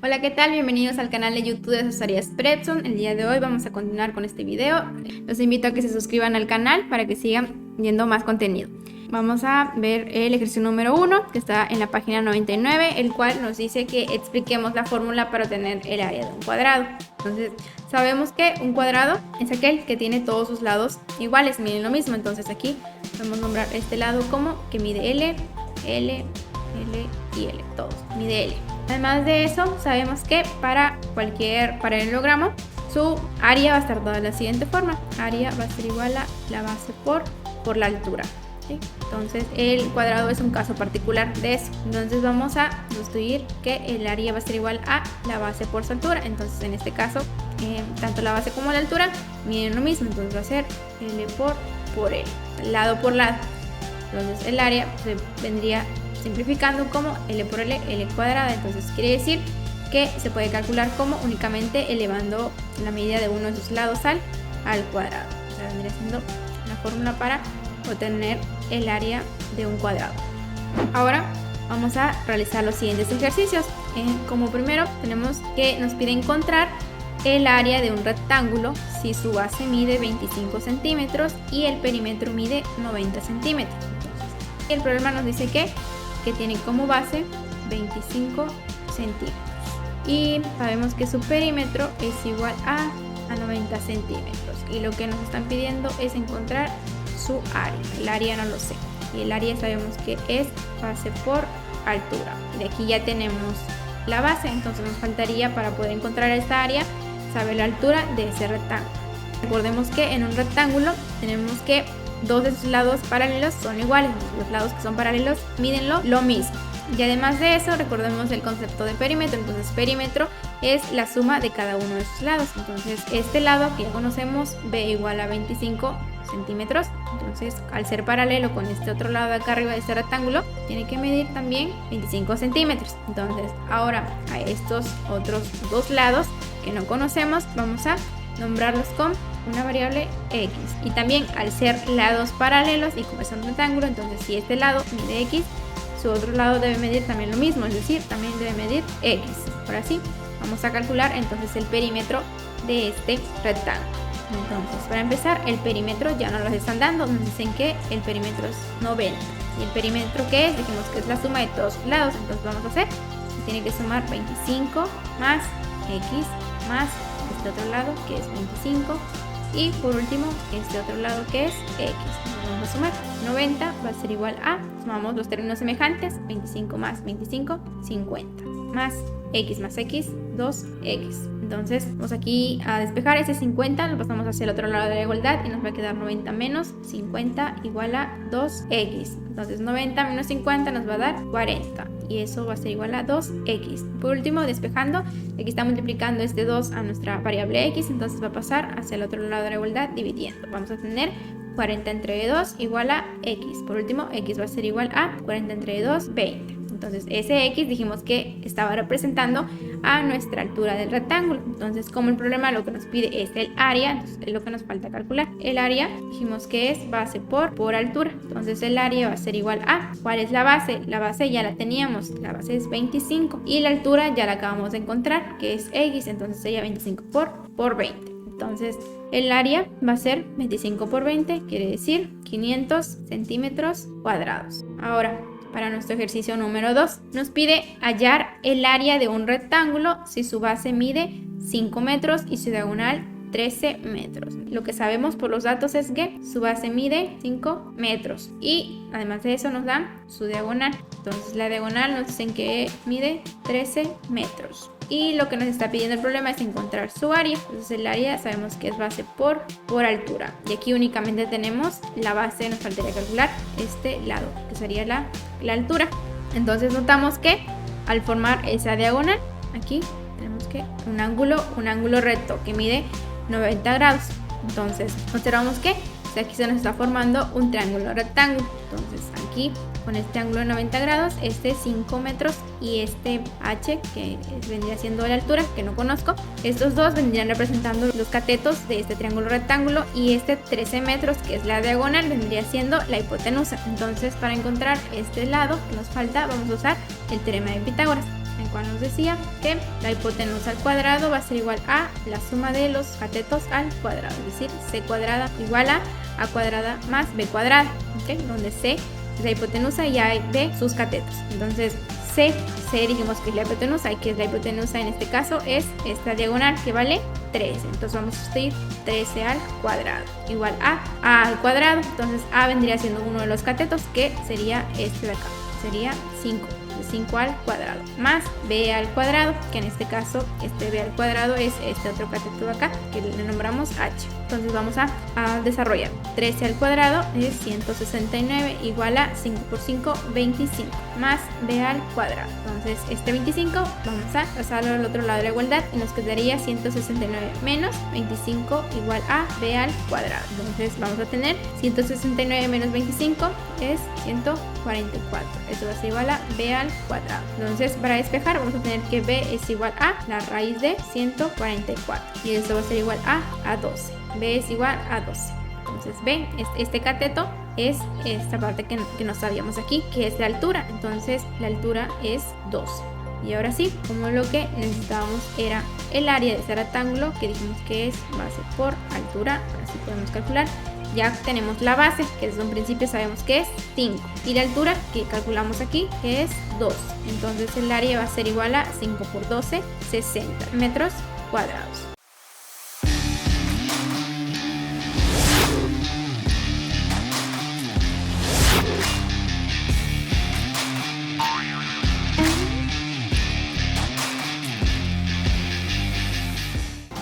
Hola, ¿qué tal? Bienvenidos al canal de YouTube de Asesorías Pretson. El día de hoy vamos a continuar con este video. Los invito a que se suscriban al canal para que sigan viendo más contenido. Vamos a ver el ejercicio número 1, que está en la página 99, el cual nos dice que expliquemos la fórmula para obtener el área de un cuadrado. Entonces, sabemos que un cuadrado es aquel que tiene todos sus lados iguales, miden lo mismo. Entonces aquí podemos nombrar este lado como que mide L, L, L y L, todos, mide L. Además de eso, sabemos que para cualquier paralelogramo, su área va a estar dada de la siguiente forma. Área va a ser igual a la base por la altura, ¿sí? Entonces, el cuadrado es un caso particular de eso. Entonces, vamos a sustituir que el área va a ser igual a la base por su altura. Entonces, en este caso, tanto la base como la altura miden lo mismo. Entonces, va a ser L por L, lado por lado. Entonces, el área se vendría simplificando como L por L, L cuadrada. Entonces quiere decir que se puede calcular como únicamente elevando la medida de uno de sus lados al cuadrado. O sea, vendría siendo la fórmula para obtener el área de un cuadrado. Ahora vamos a realizar los siguientes ejercicios. Como primero tenemos que nos pide encontrar el área de un rectángulo si su base mide 25 centímetros y el perímetro mide 90 centímetros. Entonces, el problema nos dice que tiene como base 25 centímetros y sabemos que su perímetro es igual a 90 centímetros y lo que nos están pidiendo es encontrar su área. El área no lo sé y el área sabemos que es base por altura. De aquí ya tenemos la base, entonces nos faltaría para poder encontrar esta área saber la altura de ese rectángulo. Recordemos que en un rectángulo tenemos que dos de sus lados paralelos son iguales, los lados que son paralelos mídenlo lo mismo. Y además de eso, recordemos el concepto de perímetro. Entonces, perímetro es la suma de cada uno de sus lados. Entonces, este lado que ya conocemos, B igual a 25 centímetros. Entonces, al ser paralelo con este otro lado de acá arriba de este rectángulo, tiene que medir también 25 centímetros. Entonces, ahora a estos otros dos lados que no conocemos, vamos a nombrarlos con una variable X. Y también al ser lados paralelos y como es un rectángulo, entonces si este lado mide X, su otro lado debe medir también lo mismo, es decir, también debe medir X. Ahora sí, vamos a calcular entonces el perímetro de este rectángulo. Entonces, para empezar, el perímetro ya nos lo están dando, nos dicen que el perímetro es 90. ¿Y el perímetro qué es? Dijimos que es la suma de todos los lados, entonces vamos a hacer, se tiene que sumar 25 más X más este otro lado que es 25 y por último este otro lado que es X. Vamos a sumar 90 va a ser igual a, sumamos los términos semejantes, 25 más 25, 50 más X 2X. Entonces vamos aquí a despejar ese 50, lo pasamos hacia el otro lado de la igualdad y nos va a quedar 90 menos 50 igual a 2X. Entonces 90 menos 50 nos va a dar 40 y eso va a ser igual a 2X. Por último, despejando, aquí está multiplicando este 2 a nuestra variable X, entonces va a pasar hacia el otro lado de la igualdad dividiendo. Vamos a tener 40 entre 2 igual a X. Por último, X va a ser igual a 40 entre 2, 20. Entonces ese X dijimos que estaba representando a nuestra altura del rectángulo. Entonces, como el problema lo que nos pide es el área, entonces es lo que nos falta calcular. El área dijimos que es base por altura. Entonces el área va a ser igual a, ¿cuál es la base? La base ya la teníamos, la base es 25 y la altura ya la acabamos de encontrar, que es X, entonces sería 25 por 20. Entonces el área va a ser 25 por 20, quiere decir 500 centímetros cuadrados. Ahora, para nuestro ejercicio número 2, nos pide hallar el área de un rectángulo si su base mide 5 metros y su diagonal 13 metros. Lo que sabemos por los datos es que su base mide 5 metros y además de eso nos dan su diagonal. Entonces la diagonal nos dicen que mide 13 metros. Y lo que nos está pidiendo el problema es encontrar su área. Entonces el área sabemos que es base por altura. Y aquí únicamente tenemos la base, nos faltaría calcular este lado, que sería la altura. Entonces notamos que al formar esa diagonal, aquí tenemos que un ángulo recto que mide 90 grados. Entonces observamos que aquí se nos está formando un triángulo rectángulo. Entonces aquí con este ángulo de 90 grados, este 5 metros y este H que vendría siendo la altura que no conozco, estos dos vendrían representando los catetos de este triángulo rectángulo y este 13 metros que es la diagonal vendría siendo la hipotenusa. Entonces para encontrar este lado que nos falta vamos a usar el teorema de Pitágoras. el cual nos decía que la hipotenusa al cuadrado va a ser igual a la suma de los catetos al cuadrado, es decir, c cuadrada igual a cuadrada más b cuadrada, ¿okay? Donde c es la hipotenusa y a y b sus catetos. Entonces C dijimos que es la hipotenusa, y que es la hipotenusa en este caso es esta diagonal que vale 13. Entonces vamos a sustituir 13 al cuadrado igual a al cuadrado. Entonces a vendría siendo uno de los catetos, que sería este de acá, sería 5. 5 al cuadrado más b al cuadrado, que en este caso este b al cuadrado es este otro cateto de acá que le nombramos h. Entonces vamos a desarrollar. 13 al cuadrado es 169 igual a 5 por 5, 25 más b al cuadrado. Entonces este 25 vamos a pasarlo al otro lado de la igualdad y nos quedaría 169 menos 25 igual a b al cuadrado. Entonces vamos a tener 169 menos 25 es 144. Eso va a ser igual a b al cuadrado. Entonces para despejar vamos a tener que b es igual a la raíz de 144 y eso va a ser igual a 12. b es igual a 12. Entonces b, este cateto es esta parte que no sabíamos aquí, que es la altura. Entonces la altura es 12. Y ahora sí, como lo que necesitábamos era el área de ese rectángulo, que dijimos que es base por altura, ahora sí podemos calcular. Ya tenemos la base, que desde un principio sabemos que es 5. Y la altura que calculamos aquí, que es 12. Entonces el área va a ser igual a 5 por 12, 60 metros cuadrados.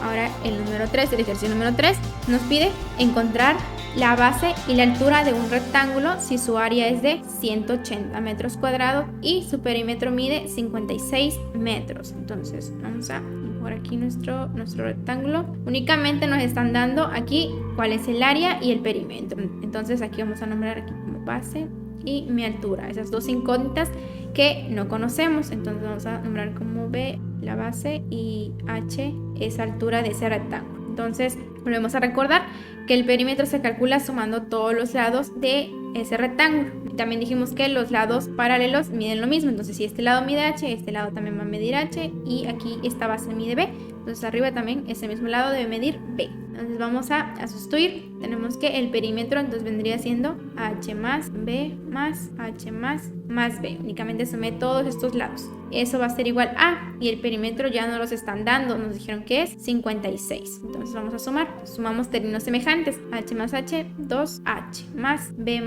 Ahora el número 3, el ejercicio número 3, nos pide encontrar la base y la altura de un rectángulo si su área es de 180 metros cuadrados y su perímetro mide 56 metros. Entonces vamos a por aquí nuestro rectángulo. Únicamente nos están dando aquí cuál es el área y el perímetro. Entonces aquí vamos a nombrar aquí como base y mi altura, esas dos incógnitas que no conocemos. Entonces vamos a nombrar como B la base y H esa altura de ese rectángulo. Entonces volvemos a recordar que el perímetro se calcula sumando todos los lados de ese rectángulo. También dijimos que los lados paralelos miden lo mismo. Entonces si este lado mide H, este lado también va a medir H y aquí esta base mide B. Entonces arriba también ese mismo lado debe medir B. Entonces vamos a sustituir. Tenemos que el perímetro entonces vendría siendo H más B más H más B. Únicamente sumé todos estos lados. Eso va a ser igual a, y el perímetro ya no los están dando, nos dijeron que es 56. Entonces vamos a sumar. Sumamos términos semejantes. H más H, 2H más B,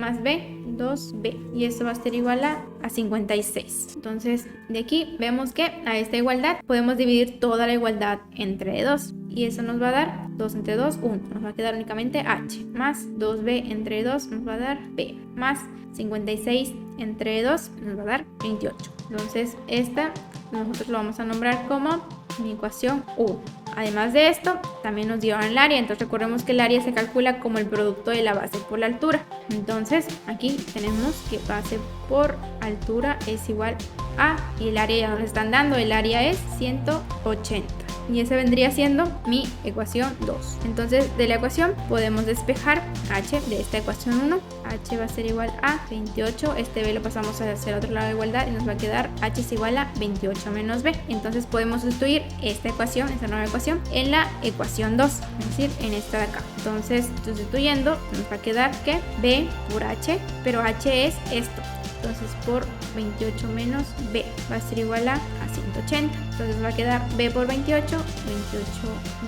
2B. Y eso va a ser igual a 56. Entonces de aquí vemos que a esta igualdad podemos dividir toda la igualdad entre 2. Y eso nos va a dar 2 entre 2, 1. Nos va a quedar únicamente H. Más 2B entre 2 nos va a dar B. Más 56 entre 2 nos va a dar 28. Entonces esta nosotros lo vamos a nombrar como mi ecuación 1. Además de esto, también nos dio el área. Entonces recordemos que el área se calcula como el producto de la base por la altura. Entonces aquí tenemos que base por altura es igual a, y el área ya nos están dando, el área es 180. Y esa vendría siendo mi ecuación 2. Entonces de la ecuación podemos despejar H de esta ecuación 1. H va a ser igual a 28. Este B lo pasamos hacia el otro lado de igualdad y nos va a quedar H es igual a 28 menos B. Entonces podemos sustituir esta ecuación, esta nueva ecuación, en la ecuación 2, es decir, en esta de acá. Entonces sustituyendo nos va a quedar que B por H, pero H es esto. Entonces por 28 menos B va a ser igual a 180. Entonces va a quedar B por 28,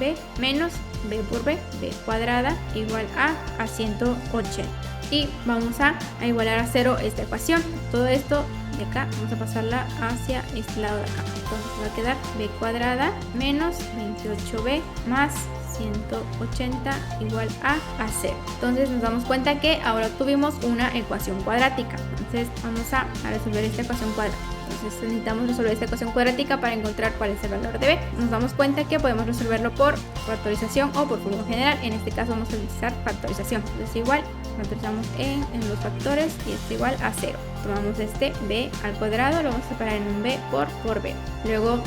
28B menos B por B, B cuadrada igual a 180. Y vamos a igualar a 0 esta ecuación. Todo esto de acá vamos a pasarla hacia este lado de acá. Entonces va a quedar B cuadrada menos 28B más 180 igual a 0. Entonces nos damos cuenta que ahora tuvimos una ecuación cuadrática. Entonces vamos a resolver esta ecuación cuadrática. Entonces necesitamos resolver esta ecuación cuadrática para encontrar cuál es el valor de B. Nos damos cuenta que podemos resolverlo por factorización o por fórmula general. En este caso vamos a utilizar factorización. Entonces igual factorizamos en los factores y esto igual a 0. Tomamos este B al cuadrado, lo vamos a separar en un B por B. Luego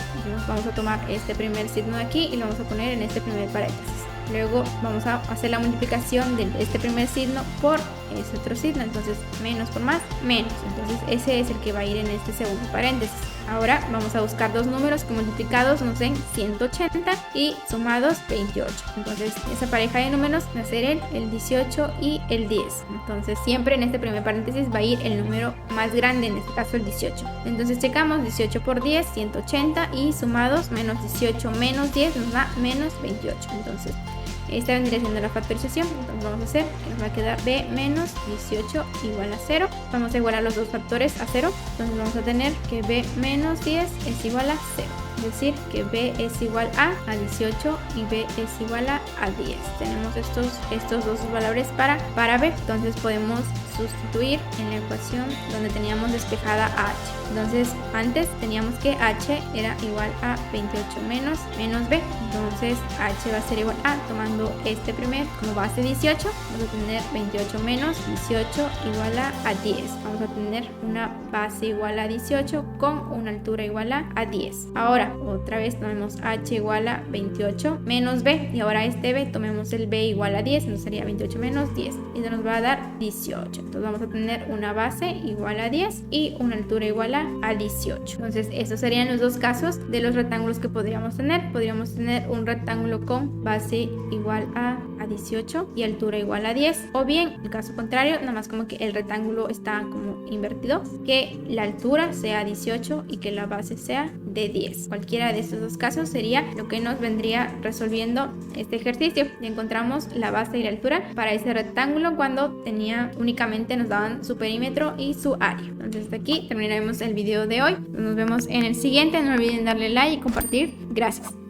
vamos a tomar este primer signo de aquí y lo vamos a poner en este primer paréntesis. Luego vamos a hacer la multiplicación de este primer signo por es otro signo, entonces menos por más, menos. Entonces ese es el que va a ir en este segundo paréntesis. Ahora vamos a buscar dos números que multiplicados nos den 180 y sumados 28. Entonces esa pareja de números va a ser el 18 y el 10. Entonces siempre en este primer paréntesis va a ir el número más grande, en este caso el 18. Entonces checamos 18 por 10, 180 y sumados menos 18 menos 10 nos da menos 28. Entonces esta vendría siendo la factorización. Entonces vamos a hacer que nos va a quedar b menos 18 igual a 0. Vamos a igualar los dos factores a 0. Entonces vamos a tener que b menos 10 es igual a 0. Es decir, que b es igual a 18 y b es igual a 10. Tenemos estos dos valores para b. Entonces podemos sustituir en la ecuación donde teníamos despejada a h. Entonces antes teníamos que h era igual a 28 menos b. Entonces h va a ser igual a, tomando este primer como base 18, vamos a tener 28 menos 18 igual a 10. Vamos a tener una base igual a 18 con una altura igual a 10. Ahora otra vez tomemos h igual a 28 menos b, y ahora este b tomemos el b igual a 10, nos sería 28 menos 10 y eso nos va a dar 18. Entonces vamos a tener una base igual a 10 y una altura igual a 18. Entonces estos serían los dos casos de los rectángulos que podríamos tener. Podríamos tener un rectángulo con base igual a 18 y altura igual a 10, o bien el caso contrario, nada más como que el rectángulo está como invertido, que la altura sea 18 y que la base sea de 10. Cualquiera de estos dos casos sería lo que nos vendría resolviendo este ejercicio. Y encontramos la base y la altura para ese rectángulo cuando tenía únicamente nos daban su perímetro y su área. Entonces hasta aquí terminaremos el video de hoy. Nos vemos en el siguiente. No olviden darle like y compartir. Gracias.